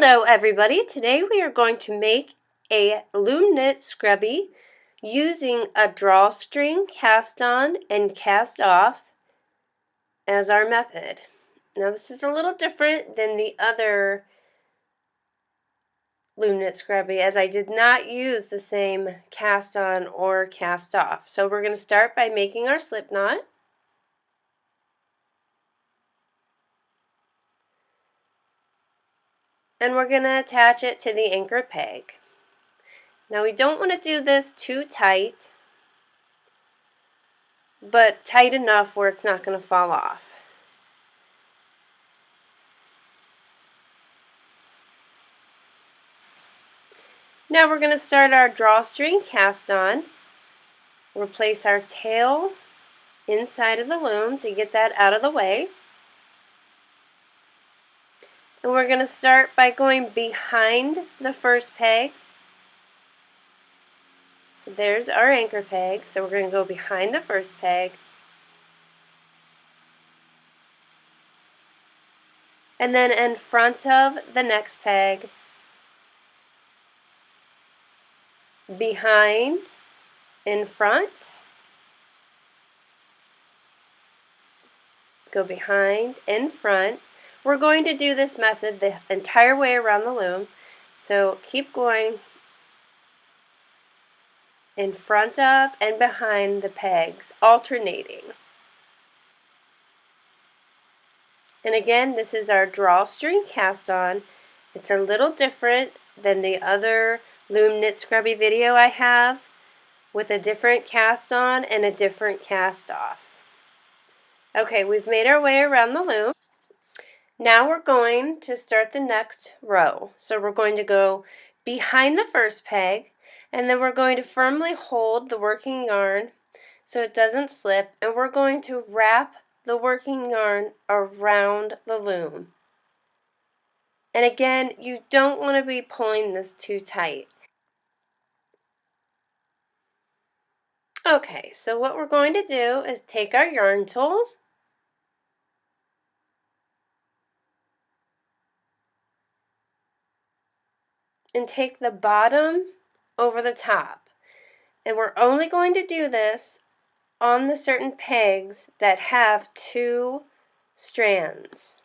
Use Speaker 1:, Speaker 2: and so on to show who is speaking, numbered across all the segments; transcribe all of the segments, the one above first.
Speaker 1: Hello everybody, today we are going to make a loom knit scrubby using a drawstring, cast on and cast off as our method. Now this is a little different than the other loom knit scrubby as I did not use the same cast on or cast off. So we're going to start by making our slip knot. And we're going to attach it to the anchor peg. Now we don't want to do this too tight, but tight enough where it's not going to fall off. Now we're going to start our drawstring cast on. We'll place our tail inside of the loom to get that out of the way. And we're going to start by going behind the first peg. So there's our anchor peg. So we're going to go behind the first peg. And then in front of the next peg. Behind, in front. Go behind, in front. We're going to do this method the entire way around the loom. So keep going in front of and behind the pegs, alternating. And again, this is our drawstring cast on. It's a little different than the other loom knit scrubby video I have with a different cast on and a different cast off. Okay, we've made our way around the loom. Now we're going to start the next row. So we're going to go behind the first peg, and then we're going to firmly hold the working yarn so it doesn't slip, and we're going to wrap the working yarn around the loom. And again, you don't want to be pulling this too tight. Okay, so what we're going to do is take our yarn tool and take the bottom over the top. And we're only going to do this on the certain pegs that have 2 strands.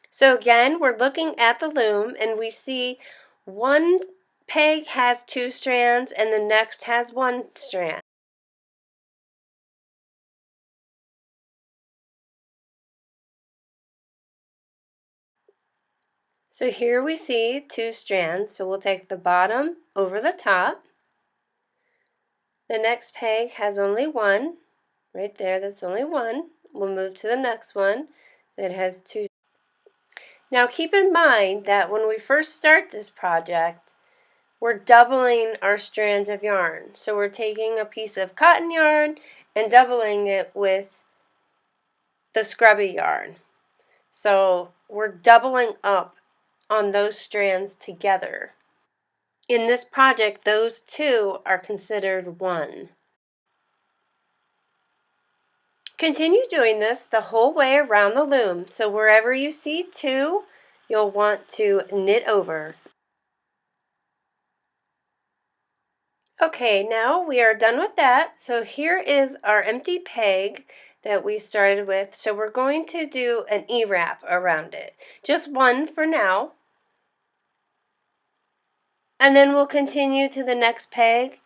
Speaker 1: So again, we're looking at the loom and we see one peg has 2 strands and the next has 1 strand. So here we see 2 strands, so we'll take the bottom over the top. The next peg has only 1, right there, that's only 1. We'll move to the next one that has 2. Now keep in mind that when we first start this project, we're doubling our strands of yarn. So we're taking a piece of cotton yarn and doubling it with the scrubby yarn. So we're doubling up on those strands together. In this project, those 2 are considered 1. Continue doing this the whole way around the loom. So wherever you see 2, you'll want to knit over. Okay, now we are done with that. So here is our empty peg that we started with. So we're going to do an E-wrap around it. Just 1 for now. And then we'll continue to the next peg,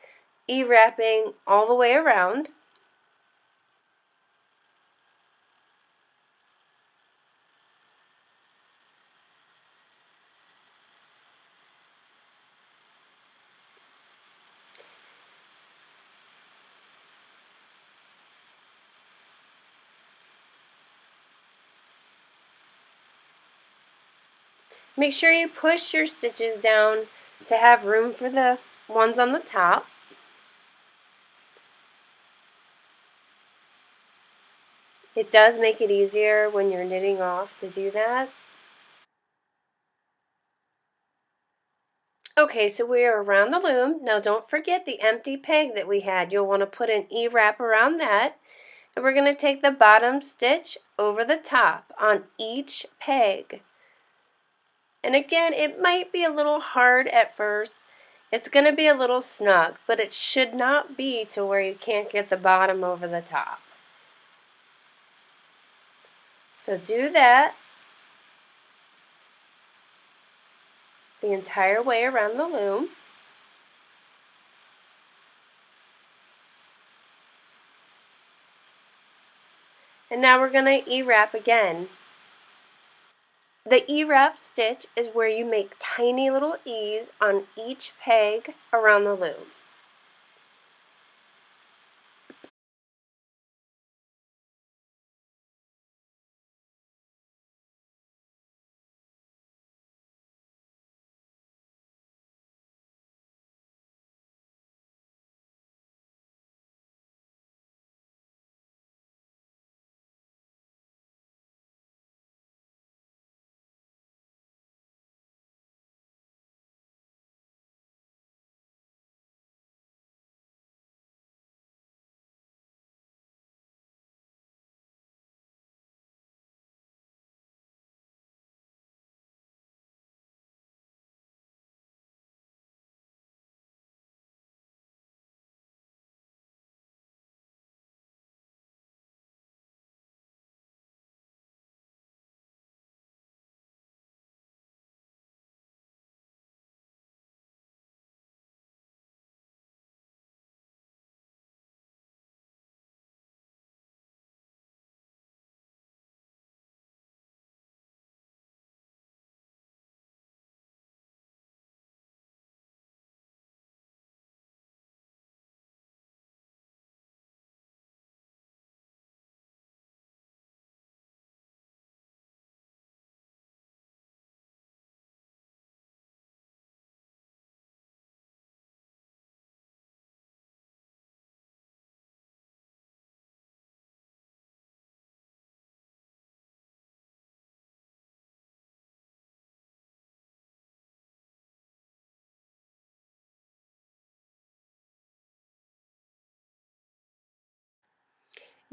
Speaker 1: E-wrapping all the way around. Make sure you push your stitches down to have room for the ones on the top. It does make it easier when you're knitting off to do that. Okay, so we are around the loom. Now don't forget the empty peg that we had. You'll want to put an E-wrap around that. And we're going to take the bottom stitch over the top on each peg. And again, it might be a little hard at first. It's going to be a little snug, but it should not be to where you can't get the bottom over the top. So do that the entire way around the loom. And now we're going to E-wrap again. The E-wrap stitch is where you make tiny little E's on each peg around the loom.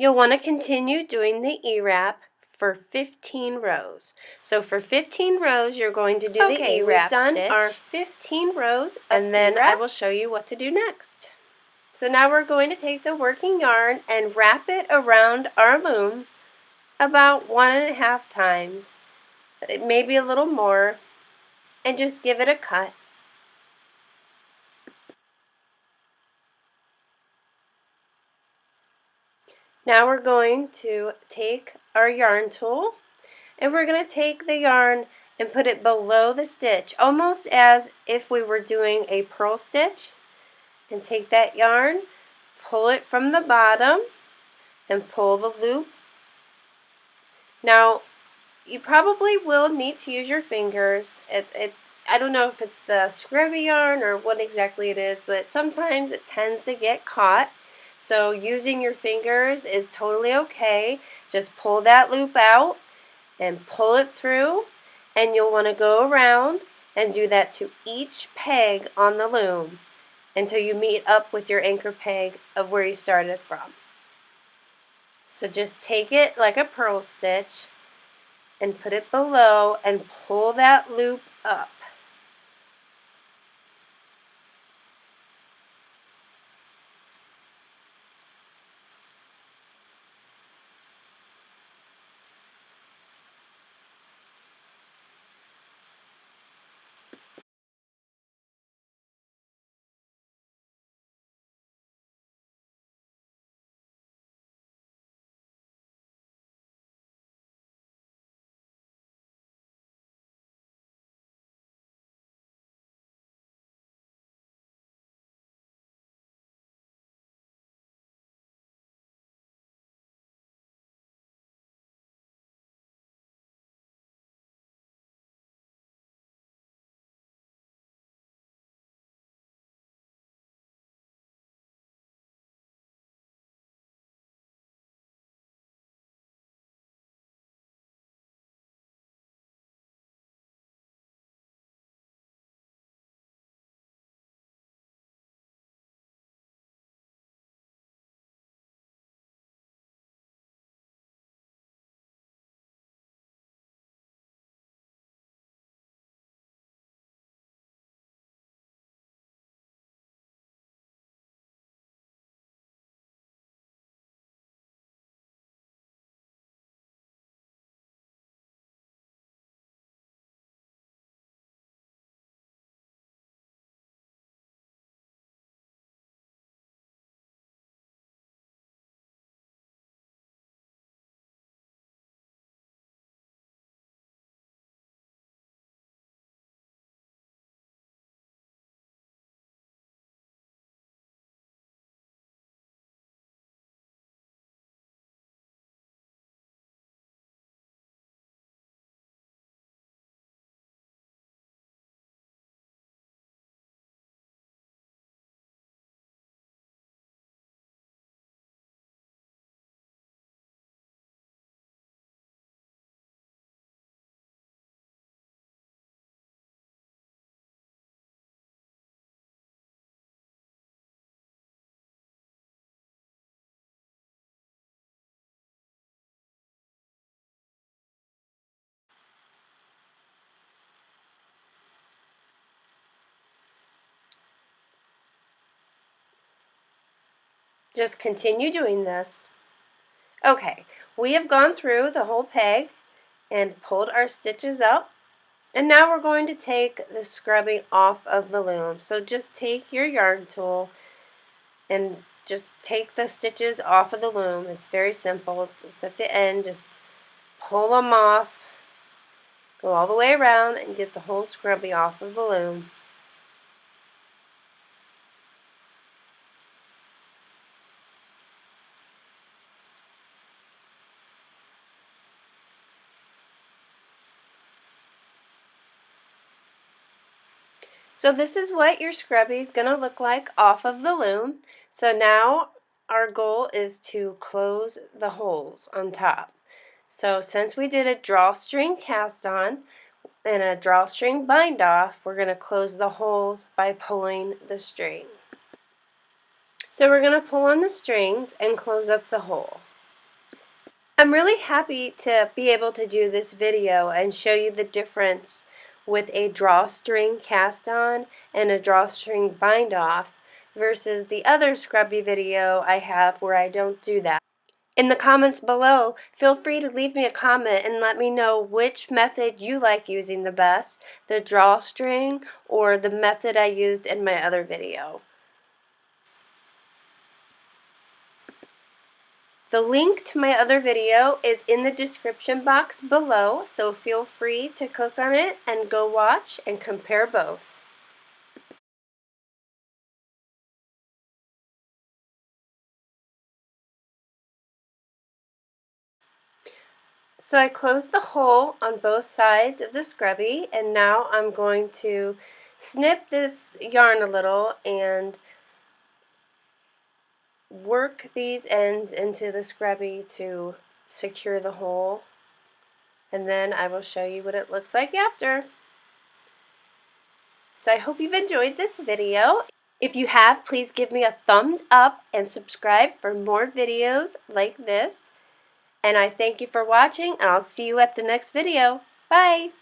Speaker 1: You'll want to continue doing the E-wrap for 15 rows. So for 15 rows, you're going to do the E-wrap stitch. We've done our 15 rows, and then I will show you what to do next. So now we're going to take the working yarn and wrap it around our loom about 1.5 times, maybe a little more, and just give it a cut. Now we're going to take our yarn tool, and we're going to take the yarn and put it below the stitch, almost as if we were doing a purl stitch. And take that yarn, pull it from the bottom, and pull the loop. Now, you probably will need to use your fingers. I don't know if it's the scrubby yarn or what exactly it is, but sometimes it tends to get caught. So using your fingers is totally okay. Just pull that loop out and pull it through, and you'll want to go around and do that to each peg on the loom until you meet up with your anchor peg of where you started from. So just take it like a purl stitch and put it below and pull that loop up. Just continue doing this. Okay, we have gone through the whole peg and pulled our stitches up. And now we're going to take the scrubbing off of the loom. So just take your yarn tool and just take the stitches off of the loom. It's very simple. Just at the end, just pull them off. Go all the way around and get the whole scrubby off of the loom. So this is what your scrubby is going to look like off of the loom. So now our goal is to close the holes on top. So since we did a drawstring cast on and a drawstring bind off, we're going to close the holes by pulling the string. So we're going to pull on the strings and close up the hole. I'm really happy to be able to do this video and show you the difference with a drawstring cast on and a drawstring bind off versus the other scrubby video I have where I don't do that. In the comments below, feel free to leave me a comment and let me know which method you like using the best, the drawstring or the method I used in my other video. The link to my other video is in the description box below, so feel free to click on it and go watch and compare both. So I closed the hole on both sides of the scrubby, and now I'm going to snip this yarn a little and work these ends into the scrubby to secure the hole, and then I will show you what it looks like after. So I hope you've enjoyed this video. If you have, please give me a thumbs up and subscribe for more videos like this. And I thank you for watching, and I'll see you at the next video. Bye!